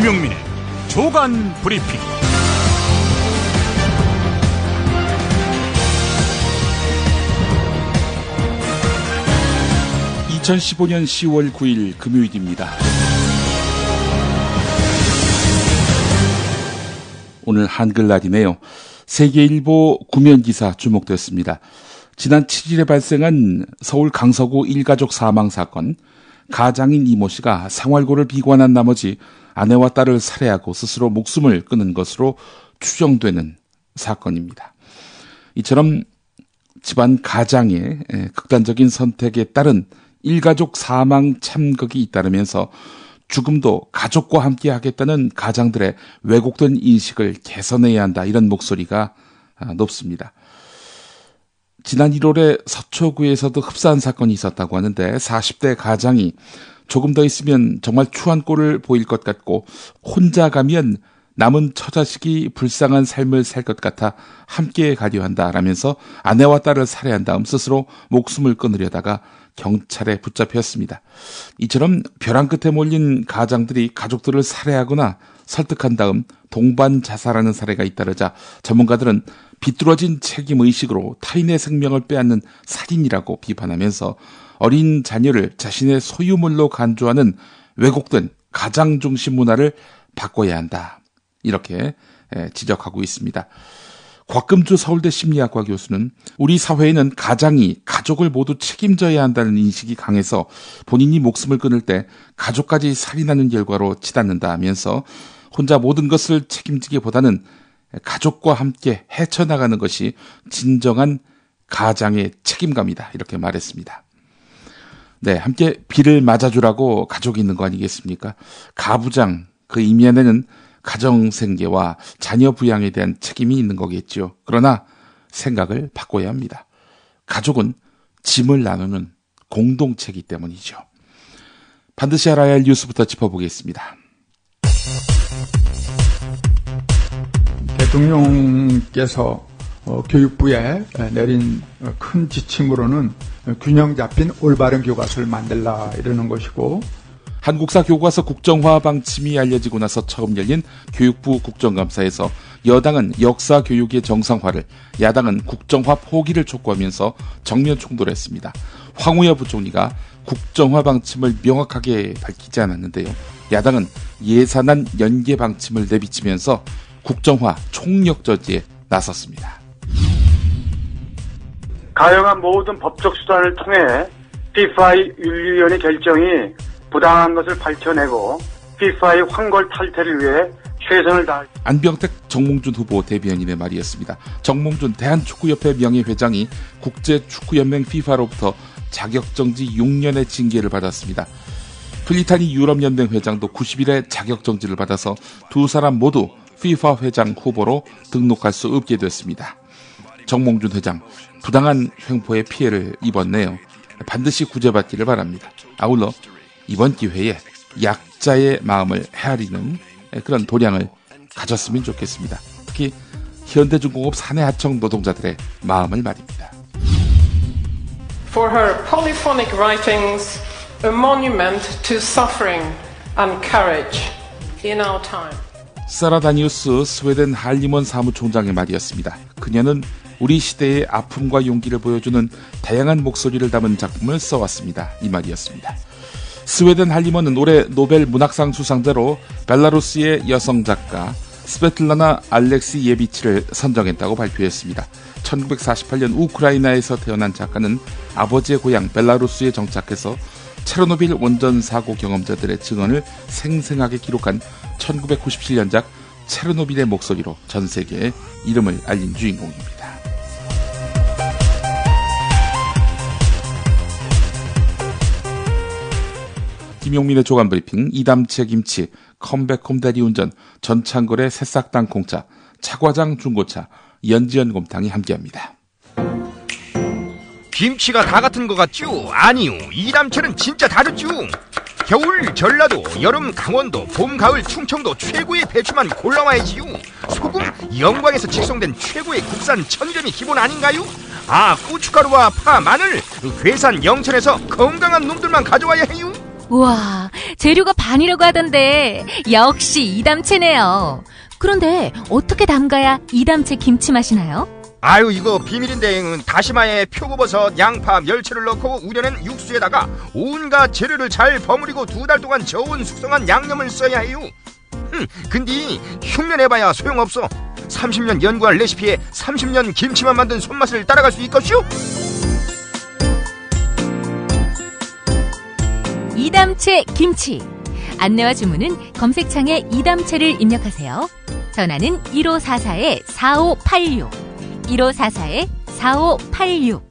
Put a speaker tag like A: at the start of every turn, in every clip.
A: 김용민의 조간 브리핑.
B: 2015년 10월 9일 금요일입니다. 오늘 한글날이네요. 세계일보 구면기사 주목됐습니다. 지난 7일에 발생한 서울 강서구 일가족 사망 사건, 가장인 이모 씨가 생활고를 비관한 나머지 아내와 딸을 살해하고 스스로 목숨을 끊은 것으로 추정되는 사건입니다. 이처럼 집안 가장의 극단적인 선택에 따른 일가족 사망 참극이 잇따르면서 죽음도 가족과 함께 하겠다는 가장들의 왜곡된 인식을 개선해야 한다, 이런 목소리가 높습니다. 지난 1월에 서초구에서도 흡사한 사건이 있었다고 하는데 40대 가장이 조금 더 있으면 정말 추한 꼴을 보일 것 같고 혼자 가면 남은 처자식이 불쌍한 삶을 살 것 같아 함께 가려 한다라면서 아내와 딸을 살해한 다음 스스로 목숨을 끊으려다가 경찰에 붙잡혔습니다. 이처럼 벼랑 끝에 몰린 가장들이 가족들을 살해하거나 설득한 다음 동반 자살하는 사례가 잇따르자 전문가들은 비뚤어진 책임의식으로 타인의 생명을 빼앗는 살인이라고 비판하면서 어린 자녀를 자신의 소유물로 간주하는 왜곡된 가장 중심 문화를 바꿔야 한다, 이렇게 지적하고 있습니다. 곽금주 서울대 심리학과 교수는 우리 사회에는 가장이 가족을 모두 책임져야 한다는 인식이 강해서 본인이 목숨을 끊을 때 가족까지 살인하는 결과로 치닫는다 하면서 혼자 모든 것을 책임지기보다는 가족과 함께 헤쳐나가는 것이 진정한 가장의 책임감이다, 이렇게 말했습니다. 네, 함께 비를 맞아주라고 가족이 있는 거 아니겠습니까? 가부장, 그 이면에는 가정생계와 자녀 부양에 대한 책임이 있는 거겠죠. 그러나 생각을 바꿔야 합니다. 가족은 짐을 나누는 공동체이기 때문이죠. 반드시 알아야 할 뉴스부터 짚어보겠습니다.
C: 대통령께서 교육부에 내린 큰 지침으로는 균형 잡힌 올바른 교과서를 만들라, 이러는 것이고,
B: 한국사 교과서 국정화 방침이 알려지고 나서 처음 열린 교육부 국정감사에서 여당은 역사 교육의 정상화를, 야당은 국정화 포기를 촉구하면서 정면 충돌했습니다. 황우여 부총리가 국정화 방침을 명확하게 밝히지 않았는데요. 야당은 예산안 연계 방침을 내비치면서 국정화 총력 저지에 나섰습니다.
D: 가용한 모든 법적 수단을 통해 FIFA의 윤리위원회 결정이 부당한 것을 밝혀내고 FIFA의 황골 탈퇴를 위해 최선을 다할.
B: 안병택 정몽준 후보 대변인의 말이었습니다. 정몽준 대한축구협회 명예회장이 국제축구연맹 FIFA로부터 자격정지 6년의 징계를 받았습니다. 플리타니 유럽연맹 회장도 90일에 자격정지를 받아서 두 사람 모두 FIFA 회장 후보로 등록할 수 없게 됐습니다. 정몽준 회장, 부당한 횡포에 피해를 입었네요. 반드시 구제받기를 바랍니다. 아울러 이번 기회에 약자의 마음을 헤아리는 그런 도량을 가졌으면 좋겠습니다. 특히 현대중공업 사내하청 노동자들의 마음을 말입니다.
E: For her polyphonic writings, a monument to suffering and courage in our time.
B: 사라 다니우스 스웨덴 할리먼 사무총장의 말이었습니다. 그녀는 우리 시대의 아픔과 용기를 보여주는 다양한 목소리를 담은 작품을 써왔습니다. 이 말이었습니다. 스웨덴 할리먼은 올해 노벨 문학상 수상자로 벨라루스의 여성 작가 스베틀라나 알렉시예비치를 선정했다고 발표했습니다. 1948년 우크라이나에서 태어난 작가는 아버지의 고향 벨라루스에 정착해서 체르노빌 원전 사고 경험자들의 증언을 생생하게 기록한 1997년작 체르노빌의 목소리로 전 세계에 이름을 알린 주인공입니다. 김용민의 조간 브리핑, 이담채 김치, 컴백홈 대리운전, 전창걸의 새싹 땅콩차, 차과장 중고차, 연지연 곰탕이 함께합니다.
F: 김치가 다 같은 것 같죠? 아니요, 이담채는 진짜 다르죠. 겨울 전라도, 여름 강원도, 봄 가을 충청도 최고의 배추만 골라와야지요. 소금 영광에서 직송된 최고의 국산 천점이 기본 아닌가요? 아, 고춧가루와 파, 마늘, 괴산 영천에서 건강한 놈들만 가져와야 해요.
G: 우와, 재료가 반이라고 하던데 역시 이담채네요. 그런데 어떻게 담가야 이담채 김치 맛이 나요?
F: 아유, 이거 비밀인데 다시마에 표고버섯, 양파, 멸치를 넣고 우려낸 육수에다가 온갖 재료를 잘 버무리고 2달 동안 저온 숙성한 양념을 써야 해요. 근데 흉내내봐야 소용없어. 30년 연구한 레시피에 30년 김치만 만든 손맛을 따라갈 수 있겠슈?
G: 이담채 김치. 안내와 주문은 검색창에 이담채를 입력하세요. 전화는 1544-4586 1544-4586.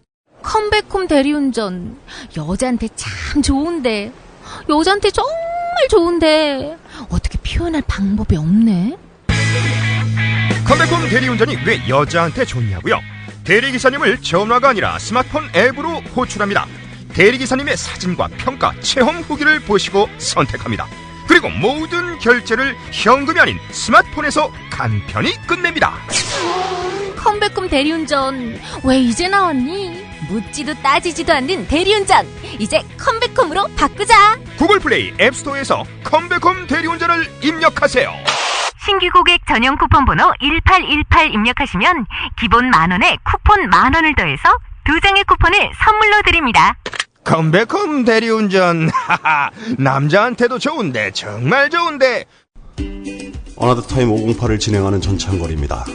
G: 컴백홈 대리운전. 여자한테 참 좋은데, 여자한테 정말 좋은데 어떻게 표현할 방법이 없네.
F: 컴백홈 대리운전이 왜 여자한테 좋냐고요? 대리기사님을 전화가 아니라 스마트폰 앱으로 호출합니다. 대리기사님의 사진과 평가, 체험 후기를 보시고 선택합니다. 그리고 모든 결제를 현금이 아닌 스마트폰에서 간편히 끝냅니다.
G: 컴백홈 대리운전 왜 이제 나왔니? 묻지도 따지지도 않는 대리운전, 이제 컴백홈으로 바꾸자.
F: 구글 플레이 앱스토어에서 컴백홈 대리운전을 입력하세요.
H: 신규 고객 전용 쿠폰 번호 1818 입력하시면 기본 10,000원에 쿠폰 10,000원을 더해서 2장의 쿠폰을 선물로 드립니다.
F: 컴백홈 대리운전, 하하, 남자한테도 좋은데 정말 좋은데.
I: 어나더타임 508을 진행하는 전창걸입니다.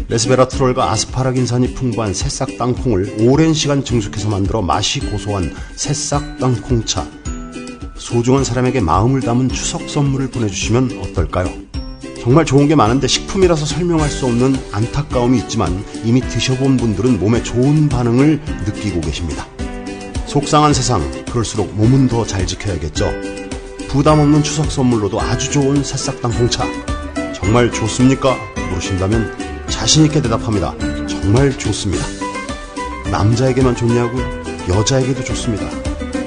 I: 레스베라트롤과 아스파라긴산이 풍부한 새싹 땅콩을 오랜 시간 증숙해서 만들어 맛이 고소한 새싹 땅콩차. 소중한 사람에게 마음을 담은 추석 선물을 보내주시면 어떨까요? 정말 좋은 게 많은데 식품이라서 설명할 수 없는 안타까움이 있지만 이미 드셔본 분들은 몸에 좋은 반응을 느끼고 계십니다. 속상한 세상, 그럴수록 몸은 더 잘 지켜야겠죠. 부담 없는 추석 선물로도 아주 좋은 새싹 땅콩차. 정말 좋습니까? 물으신다면 자신있게 대답합니다. 정말 좋습니다. 남자에게만 좋냐고요? 여자에게도 좋습니다.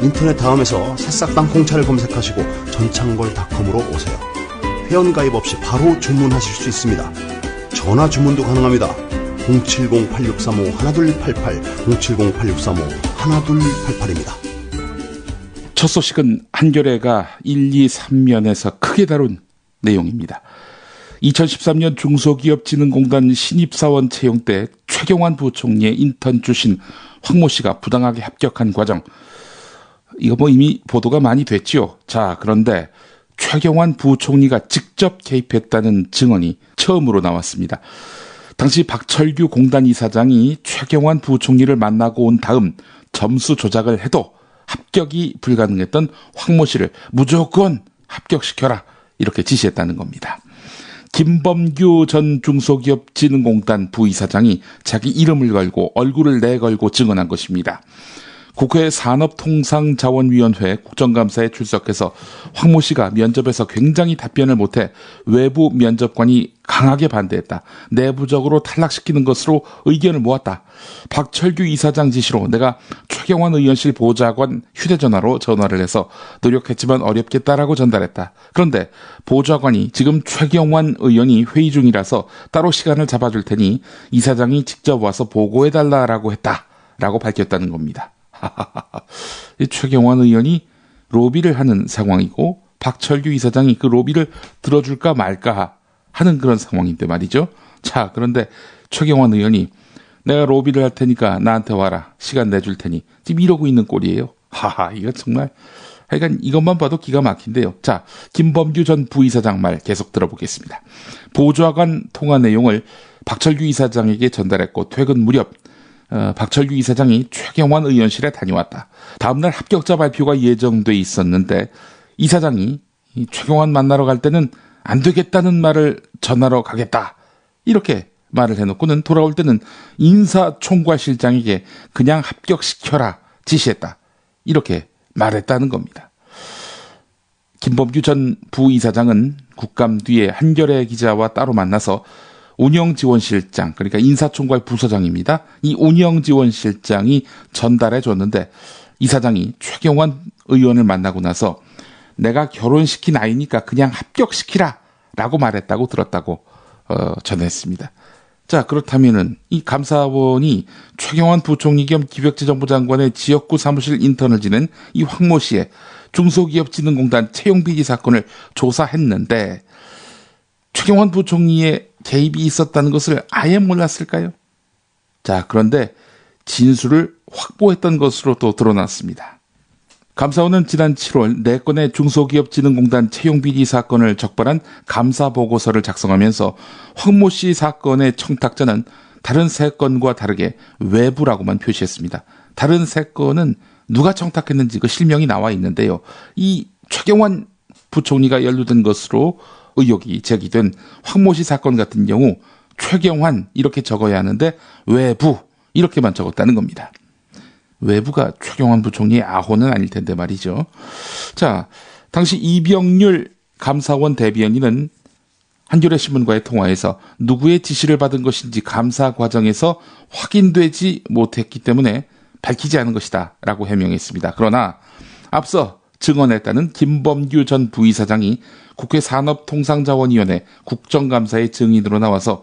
I: 인터넷 다음에서 새싹 땅콩차를 검색하시고 전창걸닷컴으로 오세요. 회원가입 없이 바로 주문하실 수 있습니다. 전화 주문도 가능합니다. 070-8635-1288 070-8635-1288입니다.
B: 첫 소식은 한겨레가 1, 2, 3면에서 크게 다룬 내용입니다. 2013년 중소기업진흥공단 신입사원 채용 때 최경환 부총리의 인턴 출신 황모 씨가 부당하게 합격한 과정. 이거 이미 보도가 많이 됐지요. 자, 그런데 최경환 부총리가 직접 개입했다는 증언이 처음으로 나왔습니다. 당시 박철규 공단 이사장이 최경환 부총리를 만나고 온 다음 점수 조작을 해도 합격이 불가능했던 황모 씨를 무조건 합격시켜라, 이렇게 지시했다는 겁니다. 김범규 전 중소기업진흥공단 부이사장이 자기 이름을 걸고 얼굴을 내걸고 증언한 것입니다. 국회 산업통상자원위원회 국정감사에 출석해서 황모 씨가 면접에서 굉장히 답변을 못해 외부 면접관이 강하게 반대했다. 내부적으로 탈락시키는 것으로 의견을 모았다. 박철규 이사장 지시로 내가 최경환 의원실 보좌관 휴대전화로 전화를 해서 노력했지만 어렵겠다라고 전달했다. 그런데 보좌관이 지금 최경환 의원이 회의 중이라서 따로 시간을 잡아줄 테니 이사장이 직접 와서 보고해달라고 했다, 라고 밝혔다는 겁니다. 최경환 의원이 로비를 하는 상황이고 박철규 이사장이 그 로비를 들어줄까 말까 하는 그런 상황인데 말이죠. 자, 그런데 최경환 의원이 내가 로비를 할 테니까 나한테 와라, 시간 내줄 테니, 지금 이러고 있는 꼴이에요. 하하, 이거 정말 하여간 이것만 봐도 기가 막힌데요. 자, 김범규 전 부이사장 말 계속 들어보겠습니다. 보좌관 통화 내용을 박철규 이사장에게 전달했고 퇴근 무렵 박철규 이사장이 최경환 의원실에 다녀왔다. 다음날 합격자 발표가 예정돼 있었는데 이사장이 최경환 만나러 갈 때는 안 되겠다는 말을 전하러 가겠다, 이렇게 말을 해놓고는 돌아올 때는 인사총괄실장에게 그냥 합격시켜라 지시했다, 이렇게 말했다는 겁니다. 김범규 전 부이사장은 국감 뒤에 한겨레 기자와 따로 만나서 운영지원실장, 그러니까 인사총괄 부서장입니다. 이 운영지원실장이 전달해 줬는데 이사장이 최경환 의원을 만나고 나서 내가 결혼시킨 아이니까 그냥 합격시키라 라고 말했다고 들었다고 전했습니다. 자, 그렇다면은 이 감사원이 최경환 부총리 겸 기획재정부 장관의 지역구 사무실 인턴을 지낸 이 황모 씨의 중소기업진흥공단 채용비리 사건을 조사했는데 최경환 부총리의 개입이 있었다는 것을 아예 몰랐을까요? 자, 그런데 진술을 확보했던 것으로 또 드러났습니다. 감사원은 지난 7월 4건의 중소기업진흥공단 채용비리 사건을 적발한 감사보고서를 작성하면서 황모 씨 사건의 청탁자는 다른 3건과 다르게 외부라고만 표시했습니다. 다른 3건은 누가 청탁했는지 그 실명이 나와 있는데요. 이 최경환 부총리가 연루된 것으로 의혹이 제기된 황모 씨 사건 같은 경우 최경환 이렇게 적어야 하는데 외부 이렇게만 적었다는 겁니다. 외부가 최경환 부총리의 아호는 아닐 텐데 말이죠. 자, 당시 이병률 감사원 대변인은 한겨레신문과의 통화에서 누구의 지시를 받은 것인지 감사 과정에서 확인되지 못했기 때문에 밝히지 않은 것이다 라고 해명했습니다. 그러나 앞서 증언했다는 김범규 전 부이사장이 국회 산업통상자원위원회 국정감사의 증인으로 나와서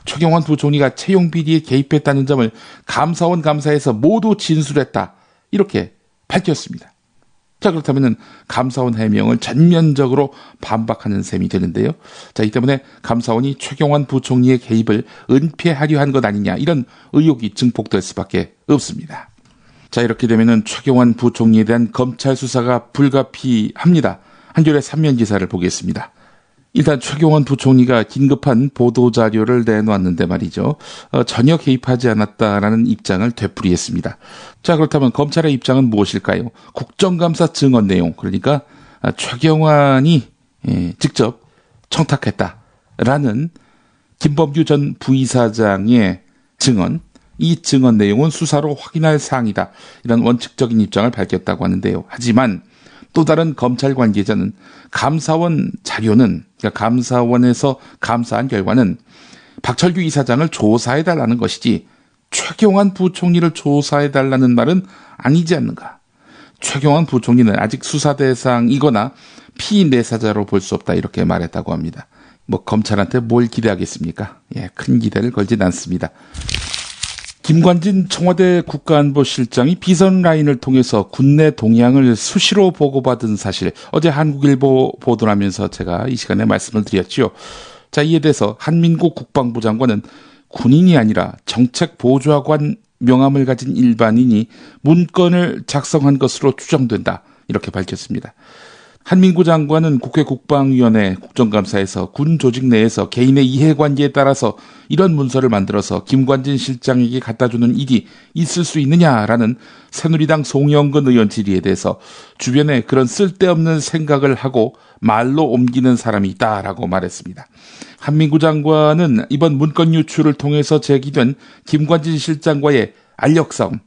B: 최경환 부총리가 채용비리에 개입했다는 점을 감사원 감사에서 모두 진술했다 이렇게 밝혔습니다. 자, 그렇다면 감사원 해명을 전면적으로 반박하는 셈이 되는데요. 자, 이 때문에 감사원이 최경환 부총리의 개입을 은폐하려 한 것 아니냐 이런 의혹이 증폭될 수밖에 없습니다. 자, 이렇게 되면은 최경환 부총리에 대한 검찰 수사가 불가피합니다. 한겨레 3면 기사를 보겠습니다. 일단 최경환 부총리가 긴급한 보도자료를 내놓았는데 말이죠. 전혀 개입하지 않았다라는 입장을 되풀이했습니다. 자, 그렇다면 검찰의 입장은 무엇일까요? 국정감사 증언 내용, 그러니까 최경환이 직접 청탁했다라는 김범규 전 부이사장의 증언, 이 증언 내용은 수사로 확인할 사항이다. 이런 원칙적인 입장을 밝혔다고 하는데요. 하지만 또 다른 검찰 관계자는 감사원 자료는, 그러니까 감사원에서 감사한 결과는 박철규 이사장을 조사해달라는 것이지 최경환 부총리를 조사해달라는 말은 아니지 않는가. 최경환 부총리는 아직 수사 대상이거나 피내사자로 볼 수 없다 이렇게 말했다고 합니다. 뭐 검찰한테 뭘 기대하겠습니까? 큰 기대를 걸진 않습니다. 김관진 청와대 국가안보실장이 비선 라인을 통해서 국내 동향을 수시로 보고받은 사실, 어제 한국일보 보도하면서 제가 이 시간에 말씀을 드렸죠. 자, 이에 대해서 한민국 국방부 장관은 군인이 아니라 정책보좌관 명함을 가진 일반인이 문건을 작성한 것으로 추정된다 이렇게 밝혔습니다. 한민구 장관은 국회 국방위원회 국정감사에서 군 조직 내에서 개인의 이해관계에 따라서 이런 문서를 만들어서 김관진 실장에게 갖다주는 일이 있을 수 있느냐라는 새누리당 송영근 의원 질의에 대해서 주변에 그런 쓸데없는 생각을 하고 말로 옮기는 사람이 있다라고 말했습니다. 한민구 장관은 이번 문건 유출을 통해서 제기된 김관진 실장과의 알력싸움,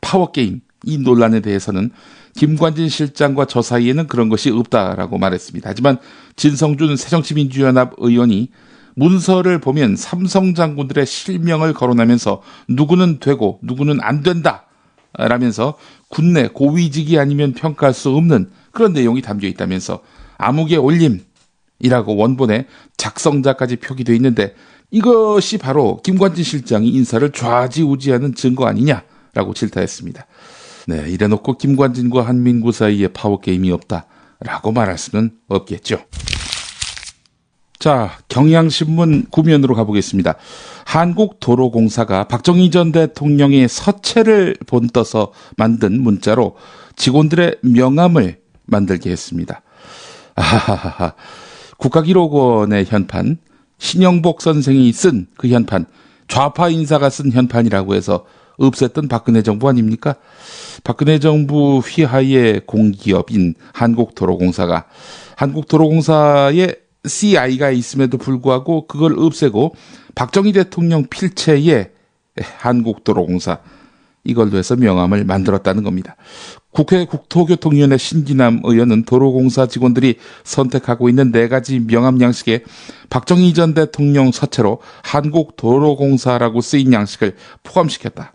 B: 파워게임, 이 논란에 대해서는 김관진 실장과 저 사이에는 그런 것이 없다라고 말했습니다. 하지만 진성준 새정치민주연합 의원이 문서를 보면 삼성 장군들의 실명을 거론하면서 누구는 되고 누구는 안 된다 라면서 군내 고위직이 아니면 평가할 수 없는 그런 내용이 담겨 있다면서 암흑의 올림이라고 원본에 작성자까지 표기되어 있는데 이것이 바로 김관진 실장이 인사를 좌지우지하는 증거 아니냐라고 질타했습니다. 네, 이래놓고 김관진과 한민구 사이에 파워게임이 없다라고 말할 수는 없겠죠. 자, 경향신문 구면으로 가보겠습니다. 한국도로공사가 박정희 전 대통령의 서체를 본떠서 만든 문자로 직원들의 명함을 만들게 했습니다. 아하하하. 국가기록원의 현판, 신영복 선생이 쓴 그 현판, 좌파 인사가 쓴 현판이라고 해서 없앴던 박근혜 정부 아닙니까? 박근혜 정부 휘하의 공기업인 한국도로공사가 한국도로공사에 CI가 있음에도 불구하고 그걸 없애고 박정희 대통령 필체에 한국도로공사 이걸로 해서 명함을 만들었다는 겁니다. 국회 국토교통위원회 신기남 의원은 도로공사 직원들이 선택하고 있는 4가지 명함 양식에 박정희 전 대통령 서체로 한국도로공사라고 쓰인 양식을 포함시켰다.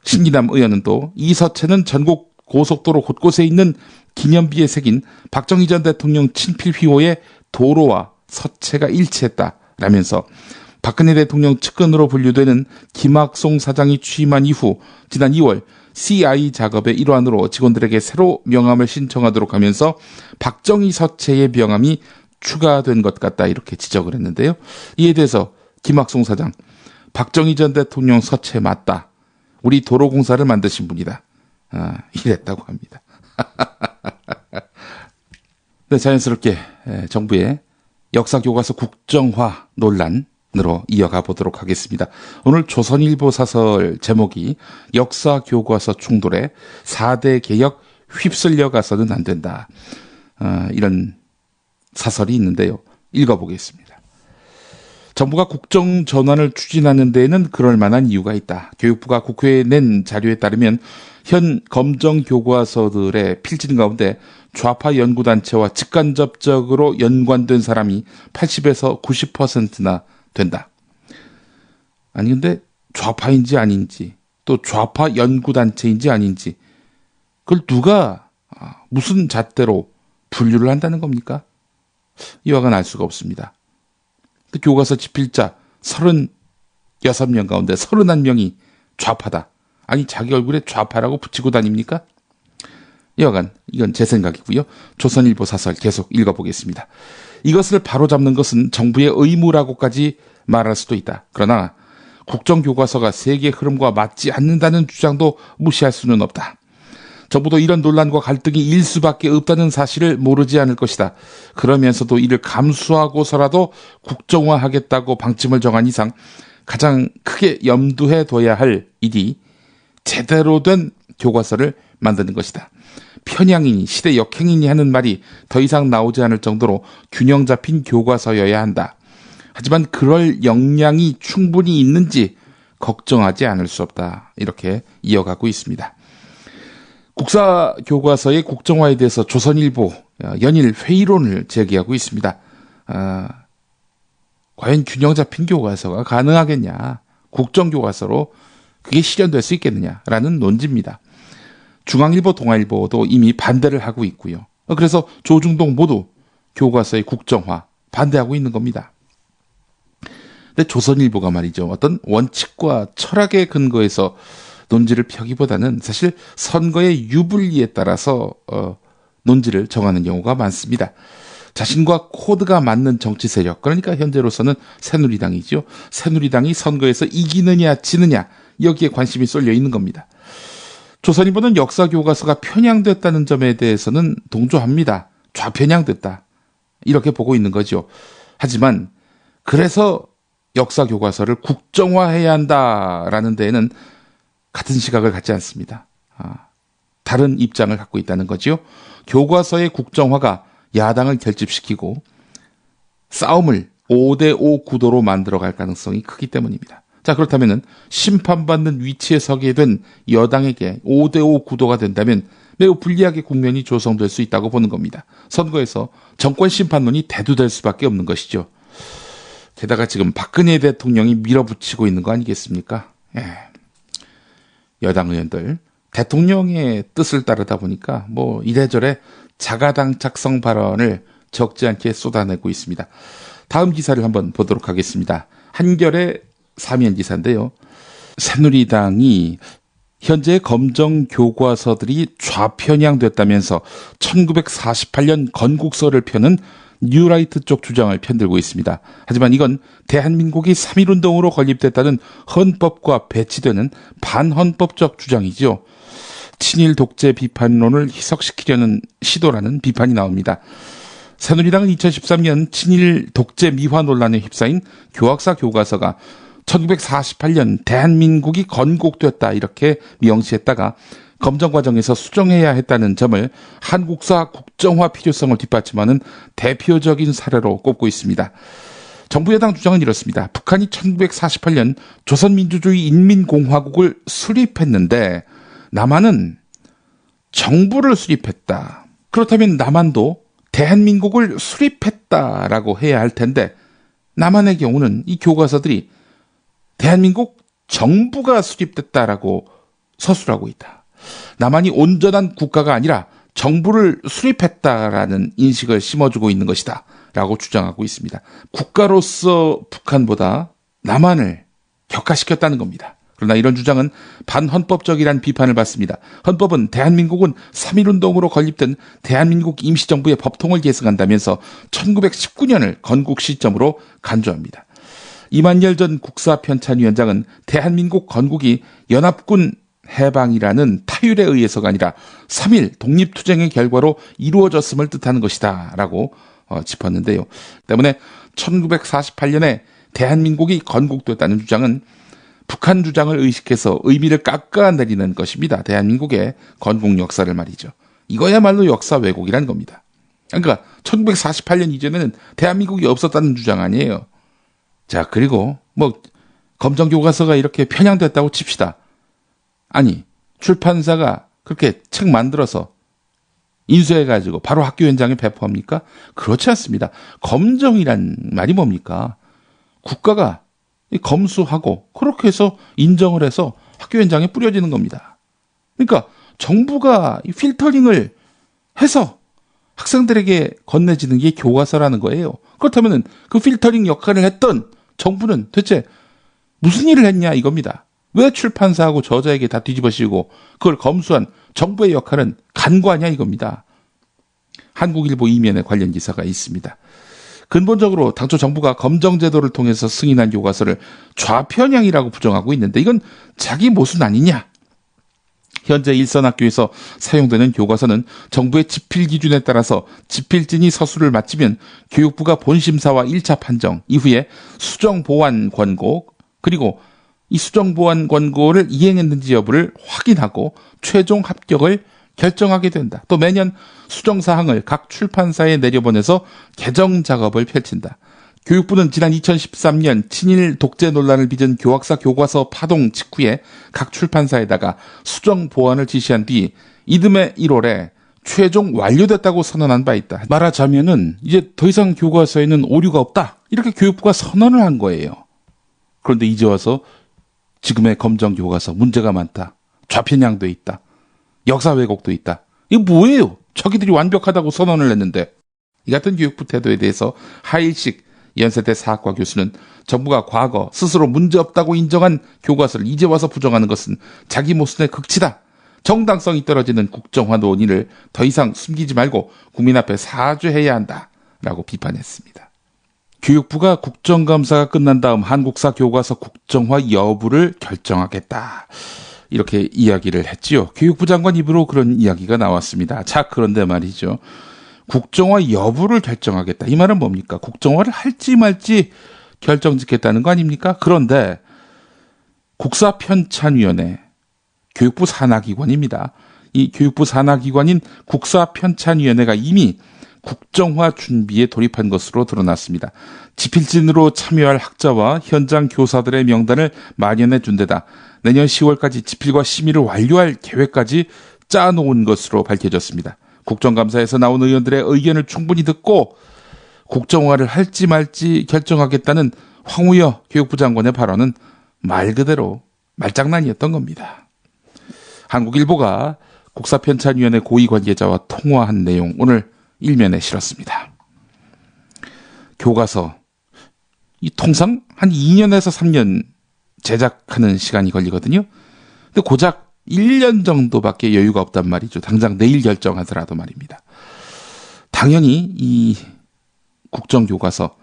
B: 신기남 의원은 또 이 서체는 전국 고속도로 곳곳에 있는 기념비에 새긴 박정희 전 대통령 친필 휘호의 도로와 서체가 일치했다라면서 박근혜 대통령 측근으로 분류되는 김학송 사장이 취임한 이후 지난 2월 CI 작업의 일환으로 직원들에게 새로 명함을 신청하도록 하면서 박정희 서체의 명함이 추가된 것 같다 이렇게 지적을 했는데요. 이에 대해서 김학송 사장, 박정희 전 대통령 서체 맞다. 우리 도로공사를 만드신 분이다. 이랬다고 합니다. 네, 자연스럽게 정부의 역사교과서 국정화 논란으로 이어가 보도록 하겠습니다. 오늘 조선일보 사설 제목이 역사교과서 충돌에 4대 개혁 휩쓸려 가서는 안 된다. 이런 사설이 있는데요. 읽어보겠습니다. 정부가 국정 전환을 추진하는 데에는 그럴 만한 이유가 있다. 교육부가 국회에 낸 자료에 따르면 현 검정 교과서들의 필진 가운데 좌파 연구단체와 직간접적으로 연관된 사람이 80에서 90%나 된다. 아니 근데 좌파인지 아닌지 또 좌파 연구단체인지 아닌지 그걸 누가 무슨 잣대로 분류를 한다는 겁니까? 이와는 알 수가 없습니다. 교과서 집필자 36명 가운데 31명이 좌파다. 아니 자기 얼굴에 좌파라고 붙이고 다닙니까? 여하간 이건 제 생각이고요. 조선일보 사설 계속 읽어보겠습니다. 이것을 바로잡는 것은 정부의 의무라고까지 말할 수도 있다. 그러나 국정교과서가 세계 흐름과 맞지 않는다는 주장도 무시할 수는 없다. 정부도 이런 논란과 갈등이 일 수밖에 없다는 사실을 모르지 않을 것이다. 그러면서도 이를 감수하고서라도 국정화하겠다고 방침을 정한 이상 가장 크게 염두해 둬야 할 일이 제대로 된 교과서를 만드는 것이다. 편향이니 시대 역행이니 하는 말이 더 이상 나오지 않을 정도로 균형 잡힌 교과서여야 한다. 하지만 그럴 역량이 충분히 있는지 걱정하지 않을 수 없다. 이렇게 이어가고 있습니다. 국사교과서의 국정화에 대해서 조선일보 연일 회의론을 제기하고 있습니다. 과연 균형 잡힌 교과서가 가능하겠냐, 국정교과서로 그게 실현될 수 있겠느냐라는 논지입니다. 중앙일보, 동아일보도 이미 반대를 하고 있고요. 그래서 조중동 모두 교과서의 국정화 반대하고 있는 겁니다. 근데 조선일보가 말이죠, 어떤 원칙과 철학의 근거에서 논지를 펴기보다는 사실 선거의 유불리에 따라서 논지를 정하는 경우가 많습니다. 자신과 코드가 맞는 정치 세력, 그러니까 현재로서는 새누리당이죠. 새누리당이 선거에서 이기느냐 지느냐 여기에 관심이 쏠려 있는 겁니다. 조선일보는 역사교과서가 편향됐다는 점에 대해서는 동조합니다. 좌편향됐다. 이렇게 보고 있는 거죠. 하지만 그래서 역사교과서를 국정화해야 한다라는 데에는 같은 시각을 갖지 않습니다. 다른 입장을 갖고 있다는 거죠. 교과서의 국정화가 야당을 결집시키고 싸움을 5대5 구도로 만들어갈 가능성이 크기 때문입니다. 자, 그렇다면 심판받는 위치에 서게 된 여당에게 5대5 구도가 된다면 매우 불리하게 국면이 조성될 수 있다고 보는 겁니다. 선거에서 정권 심판론이 대두될 수밖에 없는 것이죠. 게다가 지금 박근혜 대통령이 밀어붙이고 있는 거 아니겠습니까? 여당 의원들 대통령의 뜻을 따르다 보니까 뭐 이래저래 자가당 작성 발언을 적지 않게 쏟아내고 있습니다. 다음 기사를 한번 보도록 하겠습니다. 한겨레 사면 기사인데요. 새누리당이 현재 검정 교과서들이 좌편향됐다면서 1948년 건국서를 펴는 뉴라이트 쪽 주장을 편들고 있습니다. 하지만 이건 대한민국이 3.1운동으로 건립됐다는 헌법과 배치되는 반헌법적 주장이죠. 친일 독재 비판론을 희석시키려는 시도라는 비판이 나옵니다. 새누리당은 2013년 친일 독재 미화 논란에 휩싸인 교학사 교과서가 1948년 대한민국이 건국됐다 이렇게 명시했다가 검정 과정에서 수정해야 했다는 점을 한국사 국정화 필요성을 뒷받침하는 대표적인 사례로 꼽고 있습니다. 정부 여당 주장은 이렇습니다. 북한이 1948년 조선민주주의 인민공화국을 수립했는데 남한은 정부를 수립했다. 그렇다면 남한도 대한민국을 수립했다라고 해야 할 텐데 남한의 경우는 이 교과서들이 대한민국 정부가 수립됐다라고 서술하고 있다. 남한이 온전한 국가가 아니라 정부를 수립했다라는 인식을 심어주고 있는 것이다 라고 주장하고 있습니다. 국가로서 북한보다 남한을 격화시켰다는 겁니다. 그러나 이런 주장은 반헌법적이란 비판을 받습니다. 헌법은 대한민국은 3.1운동으로 건립된 대한민국 임시정부의 법통을 계승한다면서 1919년을 건국 시점으로 간주합니다. 이만열 전 국사편찬위원장은 대한민국 건국이 연합군 해방이라는 타율에 의해서가 아니라 3.1 독립투쟁의 결과로 이루어졌음을 뜻하는 것이다 라고 짚었는데요. 때문에 1948년에 대한민국이 건국됐다는 주장은 북한 주장을 의식해서 의미를 깎아내리는 것입니다. 대한민국의 건국 역사를 말이죠. 이거야말로 역사 왜곡이라는 겁니다. 그러니까 1948년 이전에는 대한민국이 없었다는 주장 아니에요. 자, 그리고 검정교과서가 이렇게 편향됐다고 칩시다. 아니, 출판사가 그렇게 책 만들어서 인수해가지고 바로 학교 현장에 배포합니까? 그렇지 않습니다. 검정이란 말이 뭡니까? 국가가 검수하고 그렇게 해서 인정을 해서 학교 현장에 뿌려지는 겁니다. 그러니까 정부가 필터링을 해서 학생들에게 건네지는 게 교과서라는 거예요. 그렇다면 그 필터링 역할을 했던 정부는 대체 무슨 일을 했냐 이겁니다. 왜 출판사하고 저자에게 다 뒤집어씌우고 그걸 검수한 정부의 역할은 간과하냐 이겁니다. 한국일보 이면에 관련 기사가 있습니다. 근본적으로 당초 정부가 검정제도를 통해서 승인한 교과서를 좌편향이라고 부정하고 있는데 이건 자기 모순 아니냐? 현재 일선학교에서 사용되는 교과서는 정부의 집필 기준에 따라서 집필진이 서술을 마치면 교육부가 본심사와 1차 판정 이후에 수정보완 권고 그리고 이 수정보완 권고를 이행했는지 여부를 확인하고 최종 합격을 결정하게 된다. 또 매년 수정사항을 각 출판사에 내려보내서 개정 작업을 펼친다. 교육부는 지난 2013년 친일 독재 논란을 빚은 교학사 교과서 파동 직후에 각 출판사에다가 수정 보완을 지시한 뒤 이듬해 1월에 최종 완료됐다고 선언한 바 있다. 말하자면은 이제 더 이상 교과서에는 오류가 없다. 이렇게 교육부가 선언을 한 거예요. 그런데 이제 와서 지금의 검정 교과서 문제가 많다. 좌편향도 있다. 역사 왜곡도 있다. 이거 뭐예요? 자기들이 완벽하다고 선언을 했는데. 이 같은 교육부 태도에 대해서 하일식 연세대 사학과 교수는 정부가 과거 스스로 문제없다고 인정한 교과서를 이제 와서 부정하는 것은 자기 모순의 극치다. 정당성이 떨어지는 국정화 논의를 더 이상 숨기지 말고 국민 앞에 사죄해야 한다라고 비판했습니다. 교육부가 국정감사가 끝난 다음 한국사 교과서 국정화 여부를 결정하겠다. 이렇게 이야기를 했지요. 교육부 장관 입으로 그런 이야기가 나왔습니다. 자, 그런데 말이죠. 국정화 여부를 결정하겠다. 이 말은 뭡니까? 국정화를 할지 말지 결정짓겠다는 거 아닙니까? 그런데 국사편찬위원회, 교육부 산하기관입니다. 이 교육부 산하기관인 국사편찬위원회가 이미 국정화 준비에 돌입한 것으로 드러났습니다. 집필진으로 참여할 학자와 현장 교사들의 명단을 마련해 준 데다 내년 10월까지 집필과 심의를 완료할 계획까지 짜놓은 것으로 밝혀졌습니다. 국정감사에서 나온 의원들의 의견을 충분히 듣고 국정화를 할지 말지 결정하겠다는 황우여 교육부 장관의 발언은 말 그대로 말장난이었던 겁니다. 한국일보가 국사편찬위원회 고위 관계자와 통화한 내용 오늘 일면에 실었습니다. 교과서 통상 한 2년에서 3년 제작하는 시간이 걸리거든요. 근데 고작 1년 정도밖에 여유가 없단 말이죠. 당장 내일 결정하더라도 말입니다. 당연히 이 국정교과서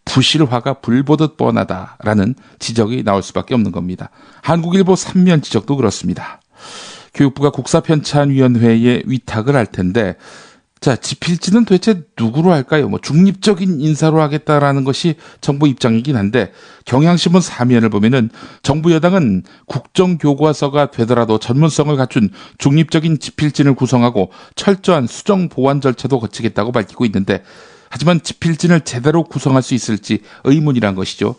B: 부실화가 불보듯 뻔하다라는 지적이 나올 수밖에 없는 겁니다. 한국일보 3면 지적도 그렇습니다. 교육부가 국사편찬위원회에 위탁을 할 텐데 자, 집필지는 도대체 누구로 할까요? 중립적인 인사로 하겠다라는 것이 정부 입장이긴 한데 경향신문 3면을 보면은 정부 여당은 국정교과서가 되더라도 전문성을 갖춘 중립적인 집필진을 구성하고 철저한 수정 보완 절차도 거치겠다고 밝히고 있는데 하지만 집필진을 제대로 구성할 수 있을지 의문이란 것이죠.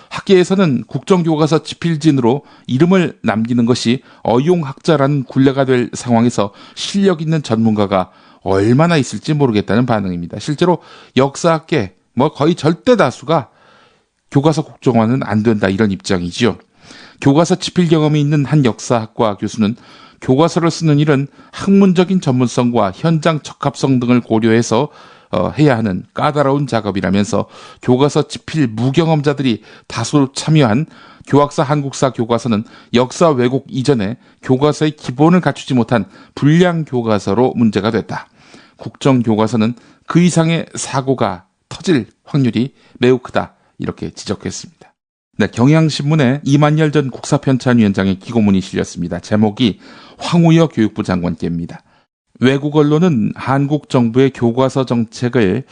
B: 학계에서는 국정교과서 집필진으로 이름을 남기는 것이 어용학자라는 굴레가 될 상황에서 실력 있는 전문가가 얼마나 있을지 모르겠다는 반응입니다. 실제로 역사학계 거의 절대 다수가 교과서 국정화는 안 된다 이런 입장이지요. 교과서 집필 경험이 있는 한 역사학과 교수는 교과서를 쓰는 일은 학문적인 전문성과 현장 적합성 등을 고려해서 해야 하는 까다로운 작업이라면서 교과서 집필 무경험자들이 다수 참여한 교학사 한국사 교과서는 역사 왜곡 이전에 교과서의 기본을 갖추지 못한 불량 교과서로 문제가 됐다. 국정교과서는 그 이상의 사고가 터질 확률이 매우 크다. 이렇게 지적했습니다. 네, 경향신문에 이만열 전 국사편찬위원장의 기고문이 실렸습니다. 제목이 황우여 교육부 장관께입니다. 외국 언론은 한국 정부의 교과서 정책을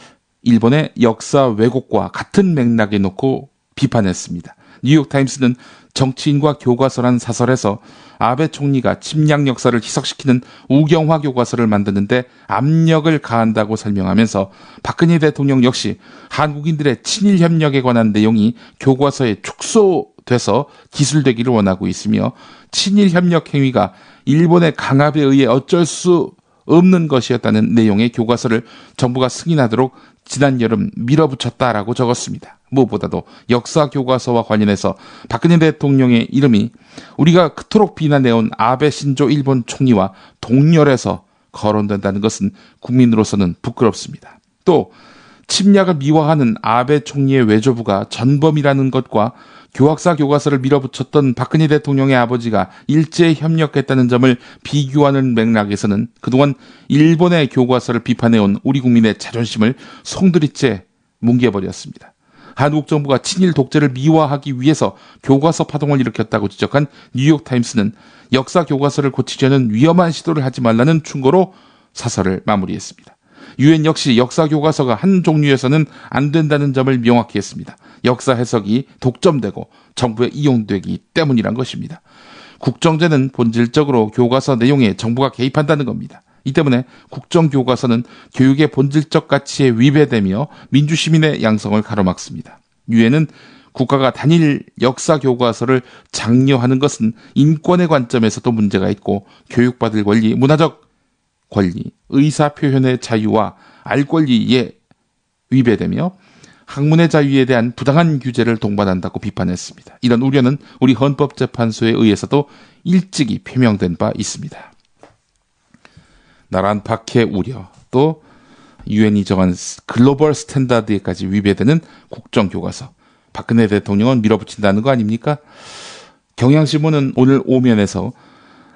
B: 일본의 역사 왜곡과 같은 맥락에 놓고 비판했습니다. 뉴욕타임스는 정치인과 교과서란 사설에서 아베 총리가 침략 역사를 희석시키는 우경화 교과서를 만드는데 압력을 가한다고 설명하면서 박근혜 대통령 역시 한국인들의 친일 협력에 관한 내용이 교과서에 축소돼서 기술되기를 원하고 있으며 친일 협력 행위가 일본의 강압에 의해 어쩔 수 없는 것이었다는 내용의 교과서를 정부가 승인하도록 지난 여름 밀어붙였다라고 적었습니다. 무엇보다도 역사 교과서와 관련해서 박근혜 대통령의 이름이 우리가 그토록 비난해온 아베 신조 일본 총리와 동렬해서 거론된다는 것은 국민으로서는 부끄럽습니다. 또 침략을 미화하는 아베 총리의 외조부가 전범이라는 것과 교학사 교과서를 밀어붙였던 박근혜 대통령의 아버지가 일제에 협력했다는 점을 비교하는 맥락에서는 그동안 일본의 교과서를 비판해온 우리 국민의 자존심을 송두리째 뭉개버렸습니다. 한국 정부가 친일 독재를 미화하기 위해서 교과서 파동을 일으켰다고 지적한 뉴욕타임스는 역사 교과서를 고치려는 위험한 시도를 하지 말라는 충고로 사설을 마무리했습니다. 유엔 역시 역사 교과서가 한 종류에서는 안 된다는 점을 명확히 했습니다. 역사 해석이 독점되고 정부에 이용되기 때문이란 것입니다. 국정제는 본질적으로 교과서 내용에 정부가 개입한다는 겁니다. 이 때문에 국정교과서는 교육의 본질적 가치에 위배되며 민주시민의 양성을 가로막습니다. 유엔은 국가가 단일 역사 교과서를 장려하는 것은 인권의 관점에서도 문제가 있고 교육받을 권리, 문화적 권리, 의사표현의 자유와 알 권리에 위배되며 학문의 자유에 대한 부당한 규제를 동반한다고 비판했습니다. 이런 우려는 우리 헌법재판소에 의해서도 일찍이 표명된 바 있습니다. 나란 박해 우려, 또 유엔이 정한 글로벌 스탠다드에까지 위배되는 국정교과서. 박근혜 대통령은 밀어붙인다는 거 아닙니까? 경향신문은 오늘 오면에서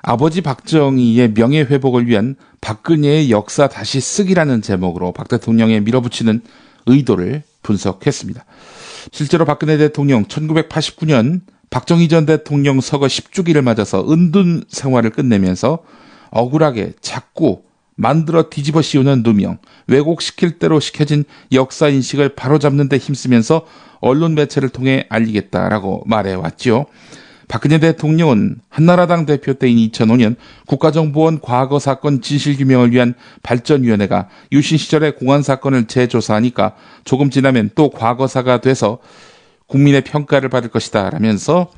B: 아버지 박정희의 명예회복을 위한 박근혜의 역사 다시 쓰기라는 제목으로 박 대통령의 밀어붙이는 의도를 분석했습니다. 실제로 박근혜 대통령 1989년 박정희 전 대통령 서거 10주기를 맞아서 은둔 생활을 끝내면서 억울하게 자꾸 만들어 뒤집어 씌우는 누명, 왜곡시킬 대로 시켜진 역사인식을 바로잡는 데 힘쓰면서 언론 매체를 통해 알리겠다라고 말해왔죠. 박근혜 대통령은 한나라당 대표 때인 2005년 국가정보원 과거사건 진실규명을 위한 발전위원회가 유신 시절의 공안사건을 재조사하니까 조금 지나면 또 과거사가 돼서 국민의 평가를 받을 것이다 라면서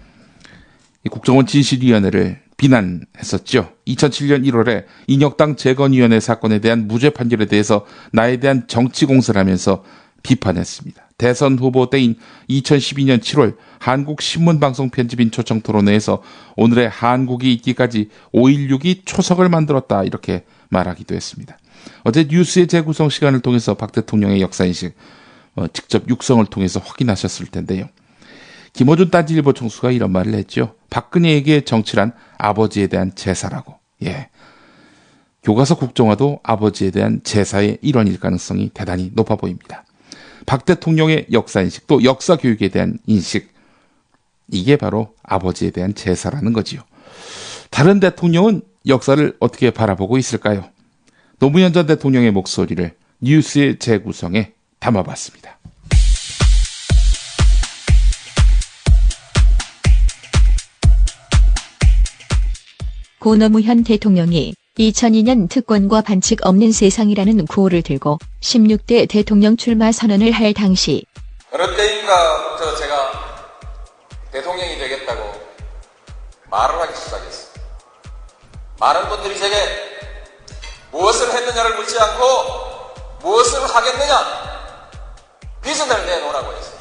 B: 국정원 진실위원회를 비난했었죠. 2007년 1월에 인혁당 재건위원회 사건에 대한 무죄 판결에 대해서 나에 대한 정치 공세를 하면서 비판했습니다. 대선 후보 때인 2012년 7월 한국신문방송 편집인 초청토론회에서 오늘의 한국이 있기까지 5.16이 초석을 만들었다 이렇게 말하기도 했습니다. 어제 뉴스의 재구성 시간을 통해서 박 대통령의 역사인식 직접 육성을 통해서 확인하셨을 텐데요. 김어준 딴지일보 총수가 이런 말을 했죠. 박근혜에게 정치란 아버지에 대한 제사라고. 예, 교과서 국정화도 아버지에 대한 제사의 일환일 가능성이 대단히 높아 보입니다. 박 대통령의 역사인식, 또 역사교육에 대한 인식, 이게 바로 아버지에 대한 제사라는 거지요. 다른 대통령은 역사를 어떻게 바라보고 있을까요? 노무현 전 대통령의 목소리를 뉴스의 재구성에 담아봤습니다.
J: 고 노무현 대통령이 2002년 특권과 반칙 없는 세상이라는 구호를 들고 16대 대통령 출마 선언을 할 당시
K: 어느 때인가 제가 대통령이 되겠다고 말을 하기 시작했어요. 많은 분들이 제게 무엇을 했느냐를 묻지 않고 무엇을 하겠느냐 비전을 내놓으라고 했어요.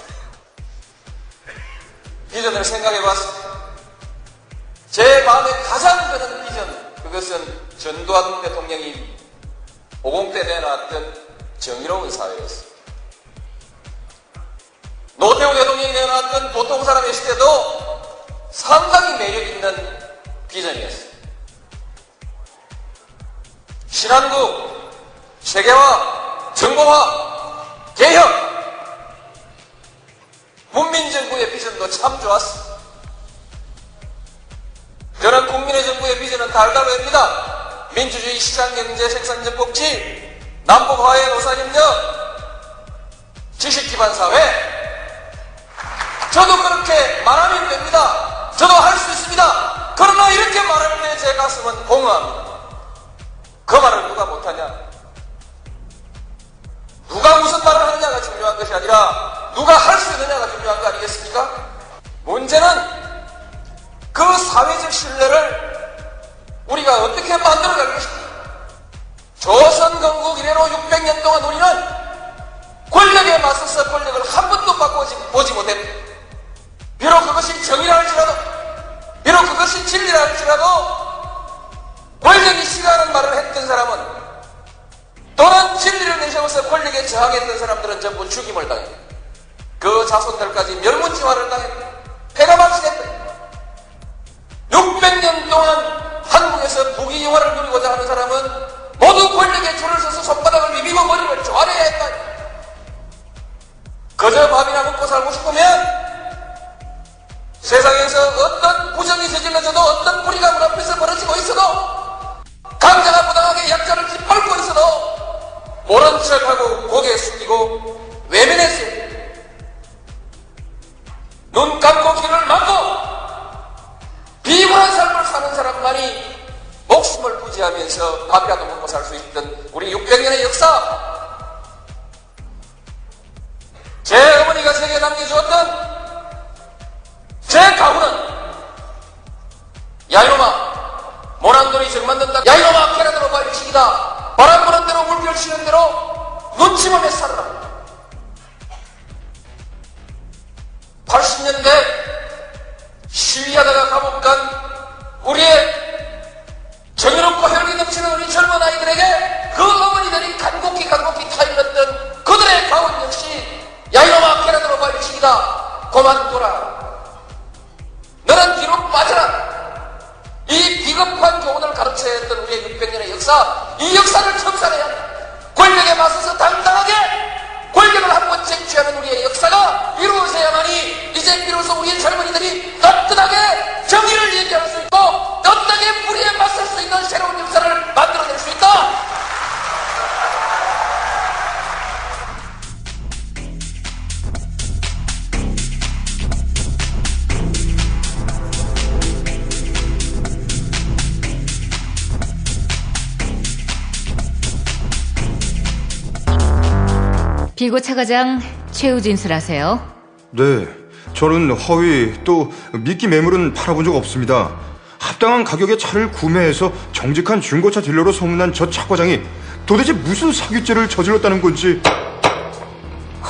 K: 비전을 생각해봤습니다. 제 마음에 가장 드는 비전, 그것은 전두환 대통령이 50대 내놨던 정의로운 사회였습니다. 노태우 대통령이 내어놨던 보통 사람의 시대도 상당히 매력 있는 비전이었습니다. 신한국, 세계화, 정보화, 개혁, 문민정부의 비전도 참 좋았습니다. 저는 국민의 정부의 비전은 달달합니다. 민주주의, 시장경제, 생산적 복지, 남북화해, 노사협력, 지식기반 사회. 저도 그렇게 말하면 됩니다. 저도 할 수 있습니다. 그러나 이렇게 말할 때 제 가슴은 공허합니다. 그 말을 누가 못하냐? 누가 무슨 말을 하느냐가 중요한 것이 아니라 누가 할 수 있느냐가 중요한 거 아니겠습니까? 문제는 그 사회적 신뢰를 우리가 어떻게 만들어갈 것인가? 조선 건국 이래로 600년 동안 우리는 권력에 맞서서 권력을 한 번도 바꿔보지 못했다. 비록 그것이 정의라 할지라도, 비록 그것이 진리라 할지라도 권력이 싫어하는 말을 했던 사람은, 또는 진리를 내세워서 권력에 저항했던 사람들은 전부 죽임을 당했다. 그 자손들까지 멸문지화를 당했다. 폐가 발생했다. 600년 동안 한국에서 부귀영화를 누리고자 하는 사람은 모두 권력에 줄을 서서 손바닥을 비비고 머리를 조아려야 했다. 그저 밥이나 먹고 살고 싶으면 세상에서 어떤 부정이 저질러져도, 어떤 불의가 문 앞에서 벌어지고 있어도, 강자가 부당하게 약자를 짓밟고 있어도 모른 척하고 고개 숙이고 외면했어요. 눈 감고 귀를 막고 비굴한 삶을 사는 사람만이 목숨을 부지하면서 밥이라도 먹고 살 수 있던 우리 600년의 역사, 제 어머니가 제게 남겨주었던 제 가훈은 야이놈아, 모난돌이 정 만든다. 야이놈아, 계란으로 발치기다. 바람 부는 대로 물결 치는 대로 눈치보며 살아라. 80년대 시위하다가 감옥 간 우리의 정의롭고 혈기 넘치는 우리 젊은 아이들에게 그 어머니들이 간곡히 타일렀던 그들의 가훈 역시 야이놈아, 계란으로 발치기다. 그만둬라. 너는 뒤로 빠져라. 이 비겁한 교훈을 가르쳐야 했던 우리의 600년의 역사, 이 역사를 청산해야 한다. 권력에 맞서서 당당하게 권력을 한번 쟁취하는 우리의 역사가 이루어져야만이 이제 비로소 우리의 젊은이들이 떳떳하게 정의를 얘기할 수 있고 떳떳하게 불의에 맞설 수 있는 새로운 역사를 만들어낼 수 있다.
G: 비고차과장 최우진술하세요.
L: 네, 저는 허위 또 미끼 매물은 팔아본 적 없습니다. 합당한 가격에 차를 구매해서 정직한 중고차 딜러로 소문난 저 차과장이 도대체 무슨 사기죄를 저질렀다는 건지.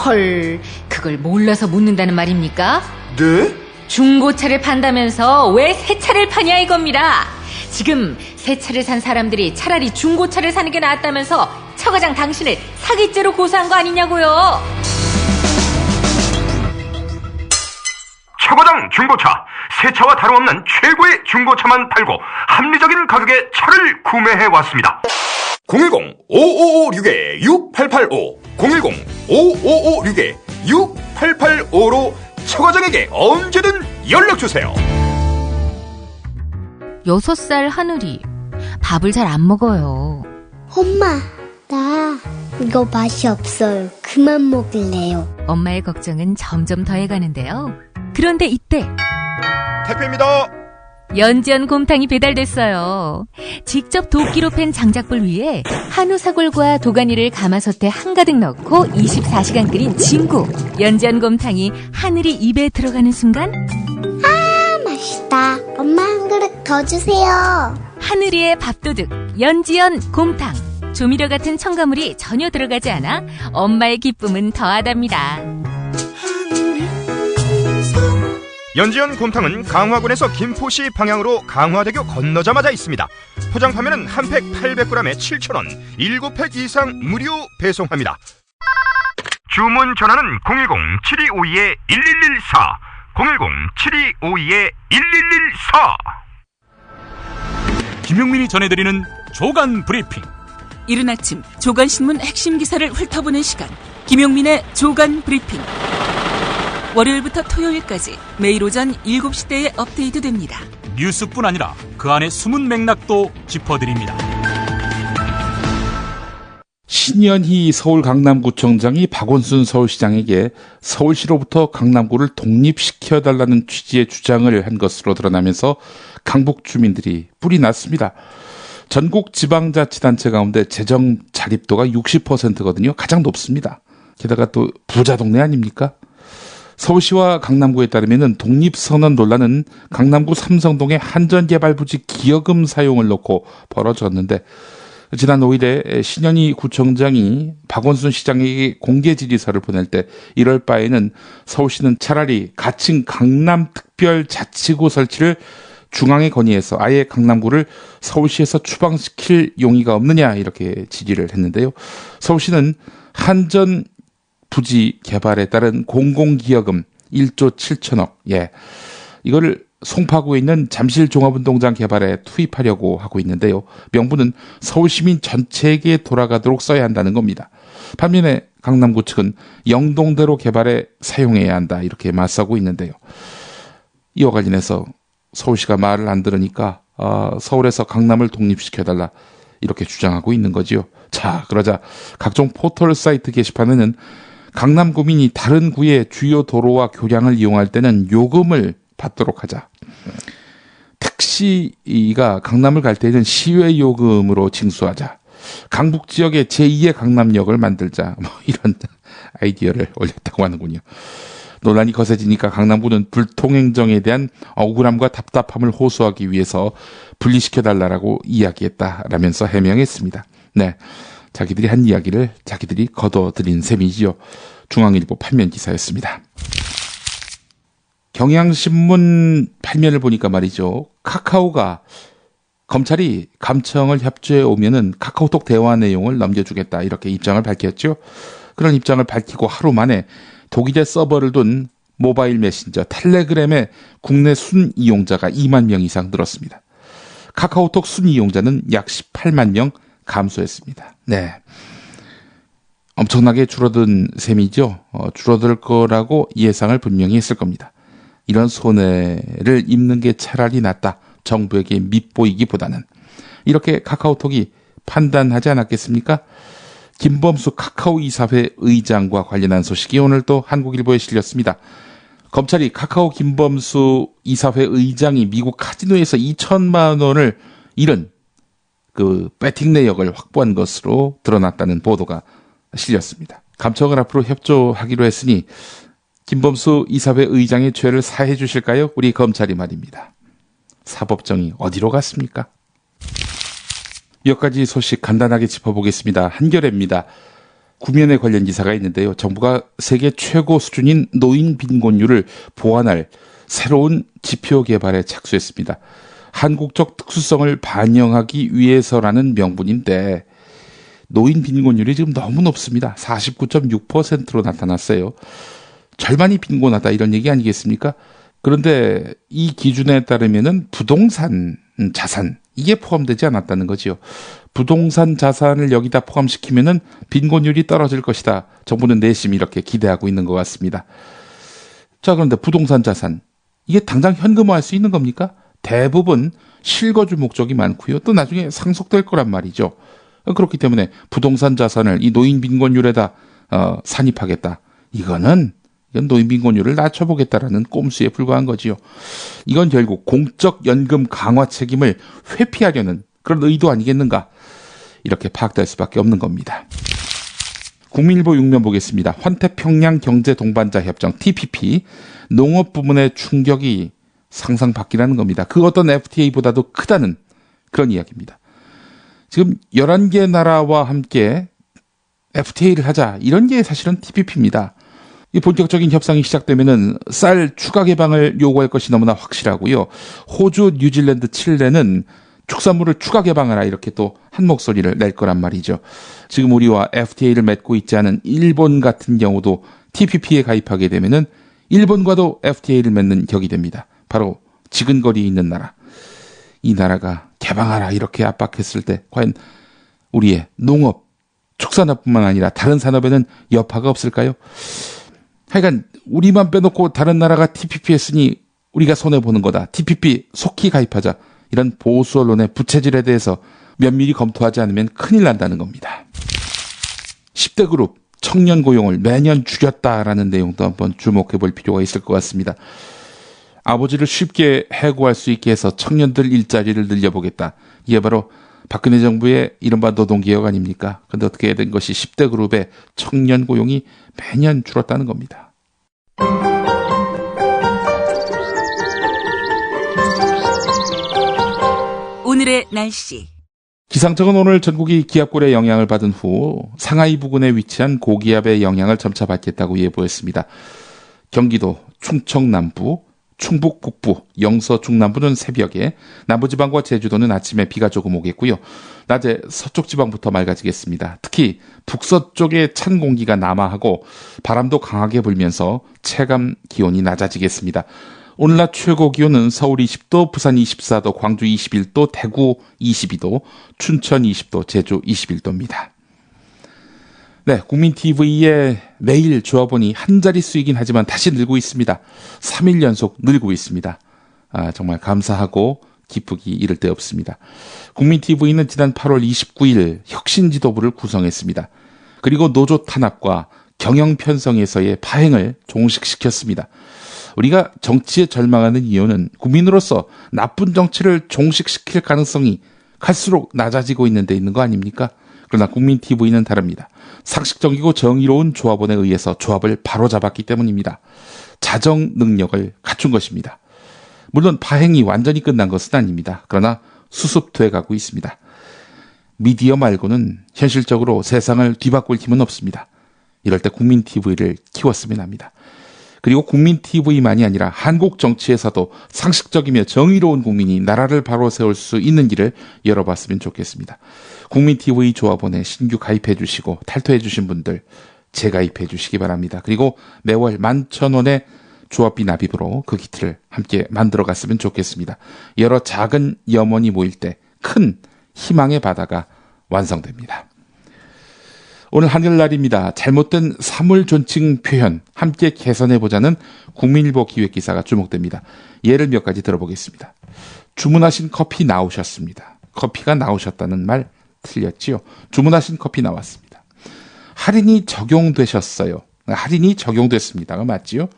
G: 헐, 그걸 몰라서 묻는다는 말입니까?
L: 네?
G: 중고차를 판다면서 왜 새 차를 파냐 이겁니다. 지금 새 차를 산 사람들이 차라리 중고차를 사는 게 낫다면서 차 과장 당신을 사기죄로 고소한 거 아니냐고요.
F: 차 과장 중고차, 새 차와 다름없는 최고의 중고차만 팔고 합리적인 가격에 차를 구매해 왔습니다. 010-5556-6885 010-5556-6885로 차 과장에게 언제든 연락주세요.
G: 6살 하늘이 밥을 잘 안 먹어요.
M: 엄마, 나 이거 맛이 없어요. 그만 먹을래요.
G: 엄마의 걱정은 점점 더해가는데요. 그런데 이때
L: 택배입니다.
G: 연지연 곰탕이 배달됐어요. 직접 도끼로 팬 장작불 위에 한우 사골과 도가니를 가마솥에 한가득 넣고 24시간 끓인 진구. 연지연 곰탕이 하늘이 입에 들어가는 순간,
M: 아, 맛있다. 엄마 한 그릇 더 주세요.
G: 하늘이의 밥도둑 연지연 곰탕. 조미료 같은 첨가물이 전혀 들어가지 않아 엄마의 기쁨은 더하답니다.
F: 연지연 곰탕은 강화군에서 김포시 방향으로 강화대교 건너자마자 있습니다. 포장 판매는 한 팩 800g에 7,000원, 7팩 이상 무료 배송합니다. 주문 전화는 010-7252-1114, 010-7252-1114.
A: 김용민이 전해드리는 조간 브리핑.
N: 이른 아침 조간신문 핵심 기사를 훑어보는 시간, 김용민의 조간 브리핑. 월요일부터 토요일까지 매일 오전 7시대에 업데이트됩니다.
A: 뉴스뿐 아니라 그 안에 숨은 맥락도 짚어드립니다.
B: 신현희 서울 강남구청장이 박원순 서울시장에게 서울시로부터 강남구를 독립시켜달라는 취지의 주장을 한 것으로 드러나면서 강북 주민들이 뿔이 났습니다. 전국 지방자치단체 가운데 재정 자립도가 60%거든요. 가장 높습니다. 게다가 또 부자 동네 아닙니까? 서울시와 강남구에 따르면 독립선언 논란은 강남구 삼성동의 한전개발부지 기여금 사용을 놓고 벌어졌는데, 지난 5일에 신현희 구청장이 박원순 시장에게 공개 질의서를 보낼 때 이럴 바에는 서울시는 차라리 가칭 강남특별자치구 설치를 중앙에 건의해서 아예 강남구를 서울시에서 추방시킬 용의가 없느냐, 이렇게 질의를 했는데요. 서울시는 한전 부지 개발에 따른 공공기여금 1조 7천억, 이거를 송파구에 있는 잠실 종합운동장 개발에 투입하려고 하고 있는데요. 명분은 서울 시민 전체에게 돌아가도록 써야 한다는 겁니다. 반면에 강남구 측은 영동대로 개발에 사용해야 한다, 이렇게 맞서고 있는데요. 이와 관련해서 서울시가 말을 안 들으니까 서울에서 강남을 독립시켜달라, 이렇게 주장하고 있는 거지요. 자, 그러자 각종 포털 사이트 게시판에는 강남구민이 다른 구의 주요 도로와 교량을 이용할 때는 요금을 받도록 하자, 택시가 강남을 갈 때는 시외 요금으로 징수하자, 강북 지역에 제2의 강남역을 만들자, 이런 아이디어를 올렸다고 하는군요. 논란이 거세지니까 강남구는 불통행정에 대한 억울함과 답답함을 호소하기 위해서 분리시켜달라고 이야기했다라면서 해명했습니다. 네, 자기들이 한 이야기를 자기들이 거둬들인 셈이지요. 중앙일보 8면 기사였습니다. 경향신문 8면을 보니까 말이죠. 카카오가 검찰이 감청을 협조해 오면은 카카오톡 대화 내용을 넘겨주겠다, 이렇게 입장을 밝혔죠. 그런 입장을 밝히고 하루 만에 독일에 서버를 둔 모바일 메신저 텔레그램의 국내 순 이용자가 2만 명 이상 늘었습니다. 카카오톡 순 이용자는 약 18만 명 감소했습니다. 네, 엄청나게 줄어든 셈이죠. 줄어들 거라고 예상을 분명히 했을 겁니다. 이런 손해를 입는 게 차라리 낫다, 정부에게 밉보이기보다는. 이렇게 카카오톡이 판단하지 않았겠습니까? 김범수 카카오 이사회 의장과 관련한 소식이 오늘 또 한국일보에 실렸습니다. 검찰이 카카오 김범수 이사회 의장이 미국 카지노에서 2천만 원을 잃은 그 배팅 내역을 확보한 것으로 드러났다는 보도가 실렸습니다. 감청을 앞으로 협조하기로 했으니 김범수 이사회 의장의 죄를 사해 주실까요? 우리 검찰이 말입니다. 사법정의 어디로 갔습니까? 몇 가지 소식 간단하게 짚어보겠습니다. 한겨레입니다. 구면에 관련 기사가 있는데요. 정부가 세계 최고 수준인 노인 빈곤율을 보완할 새로운 지표 개발에 착수했습니다. 한국적 특수성을 반영하기 위해서라는 명분인데 노인 빈곤율이 지금 너무 높습니다. 49.6%로 나타났어요. 절반이 빈곤하다, 이런 얘기 아니겠습니까? 그런데 이 기준에 따르면은 부동산 자산, 이게 포함되지 않았다는 거지요. 부동산 자산을 여기다 포함시키면은 빈곤율이 떨어질 것이다. 정부는 내심 이렇게 기대하고 있는 것 같습니다. 자, 그런데 부동산 자산, 이게 당장 현금화할 수 있는 겁니까? 대부분 실거주 목적이 많고요. 또 나중에 상속될 거란 말이죠. 그렇기 때문에 부동산 자산을 이 노인 빈곤율에다 산입하겠다. 이건 노인 빈곤율을 낮춰보겠다라는 꼼수에 불과한 거지요. 이건 결국 공적 연금 강화 책임을 회피하려는 그런 의도 아니겠는가, 이렇게 파악될 수밖에 없는 겁니다. 국민일보 6면 보겠습니다. 환태평양 경제동반자 협정 TPP, 농업 부문의 충격이 상상 밖이라는 겁니다. 그 어떤 FTA보다도 크다는 그런 이야기입니다. 지금 11개 나라와 함께 FTA를 하자, 이런 게 사실은 TPP입니다. 이 본격적인 협상이 시작되면은 쌀 추가 개방을 요구할 것이 너무나 확실하고요. 호주, 뉴질랜드, 칠레는 축산물을 추가 개방하라 이렇게 또 한 목소리를 낼 거란 말이죠. 지금 우리와 FTA를 맺고 있지 않은 일본 같은 경우도 TPP에 가입하게 되면은 일본과도 FTA를 맺는 격이 됩니다. 바로 지근거리에 있는 나라. 이 나라가 개방하라 이렇게 압박했을 때 과연 우리의 농업, 축산업뿐만 아니라 다른 산업에는 여파가 없을까요? 하여간 우리만 빼놓고 다른 나라가 TPP 했으니 우리가 손해보는 거다. TPP 속히 가입하자. 이런 보수 언론의 부채질에 대해서 면밀히 검토하지 않으면 큰일 난다는 겁니다. 10대 그룹 청년 고용을 매년 줄였다라는 내용도 한번 주목해 볼 필요가 있을 것 같습니다. 아버지를 쉽게 해고할 수 있게 해서 청년들 일자리를 늘려보겠다. 이게 바로 박근혜 정부의 이른바 노동개혁 아닙니까? 그런데 어떻게 된 것이 10대 그룹의 청년 고용이 매년 줄었다는 겁니다.
N: 오늘의 날씨.
B: 기상청은 오늘 전국이 기압골의 영향을 받은 후 상하이 부근에 위치한 고기압의 영향을 점차 받겠다고 예보했습니다. 경기도, 충청 남부, 충북 북부, 영서 중남부는 새벽에, 남부지방과 제주도는 아침에 비가 조금 오겠고요. 낮에 서쪽 지방부터 맑아지겠습니다. 특히 북서쪽에 찬 공기가 남하하고 바람도 강하게 불면서 체감 기온이 낮아지겠습니다. 오늘 낮 최고 기온은 서울 20도, 부산 24도, 광주 21도, 대구 22도, 춘천 20도, 제주 21도입니다. 네, 국민TV에 매일 조합원이 한 자릿수이긴 하지만 다시 늘고 있습니다. 3일 연속 늘고 있습니다. 정말 감사하고 기쁘기 이를 데 없습니다. 국민TV는 지난 8월 29일 혁신지도부를 구성했습니다. 그리고 노조 탄압과 경영 편성에서의 파행을 종식시켰습니다. 우리가 정치에 절망하는 이유는 국민으로서 나쁜 정치를 종식시킬 가능성이 갈수록 낮아지고 있는 데 있는 거 아닙니까? 그러나 국민TV는 다릅니다. 상식적이고 정의로운 조합원에 의해서 조합을 바로잡았기 때문입니다. 자정 능력을 갖춘 것입니다. 물론 파행이 완전히 끝난 것은 아닙니다. 그러나 수습돼 가고 있습니다. 미디어 말고는 현실적으로 세상을 뒤바꿀 힘은 없습니다. 이럴 때 국민TV를 키웠으면 합니다. 그리고 국민TV만이 아니라 한국 정치에서도 상식적이며 정의로운 국민이 나라를 바로 세울 수 있는 길을 열어봤으면 좋겠습니다. 국민TV 조합원에 신규 가입해 주시고 탈퇴해 주신 분들 재가입해 주시기 바랍니다. 그리고 매월 11,000원의 조합비 납입으로 그 기틀을 함께 만들어 갔으면 좋겠습니다. 여러 작은 염원이 모일 때 큰 희망의 바다가 완성됩니다. 오늘 한글날입니다. 잘못된 사물 존칭 표현 함께 개선해보자는 국민일보 기획기사가 주목됩니다. 예를 몇 가지 들어보겠습니다. 주문하신 커피 나오셨습니다. 커피가 나오셨다는 말 틀렸지요. 주문하신 커피 나왔습니다. 할인이 적용되셨어요. 할인이 적용됐습니다가 맞지요.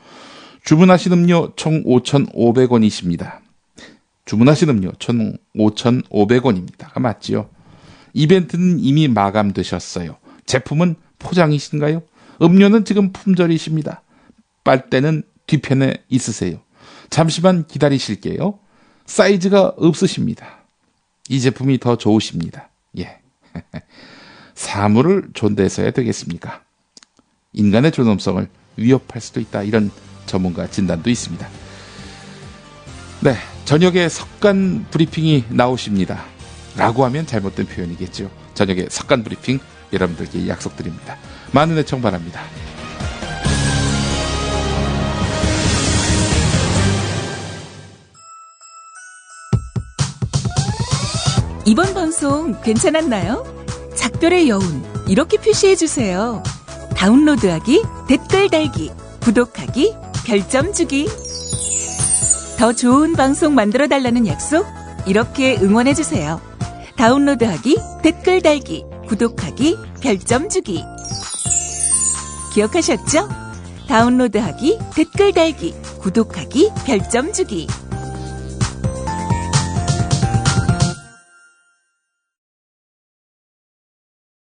B: 주문하신 음료 총 5,500원이십니다. 주문하신 음료 총 5,500원입니다가 맞지요. 이벤트는 이미 마감되셨어요. 제품은 포장이신가요? 음료는 지금 품절이십니다. 빨대는 뒤편에 있으세요. 잠시만 기다리실게요. 사이즈가 없으십니다. 이 제품이 더 좋으십니다. 예. 사물을 존대해서야 되겠습니까? 인간의 존엄성을 위협할 수도 있다. 이런 전문가 진단도 있습니다. 네, 저녁에 석간 브리핑이 나오십니다. 라고 하면 잘못된 표현이겠죠. 저녁에 석간 브리핑 여러분들께 약속드립니다. 많은 애청 바랍니다.
N: 이번 방송 괜찮았나요? 작별의 여운 이렇게 표시해주세요. 다운로드하기, 댓글 달기, 구독하기, 별점 주기. 더 좋은 방송 만들어달라는 약속 이렇게 응원해주세요. 다운로드하기, 댓글 달기, 구독하기, 별점 주기. 기억하셨죠? 다운로드하기, 댓글 달기, 구독하기, 별점 주기.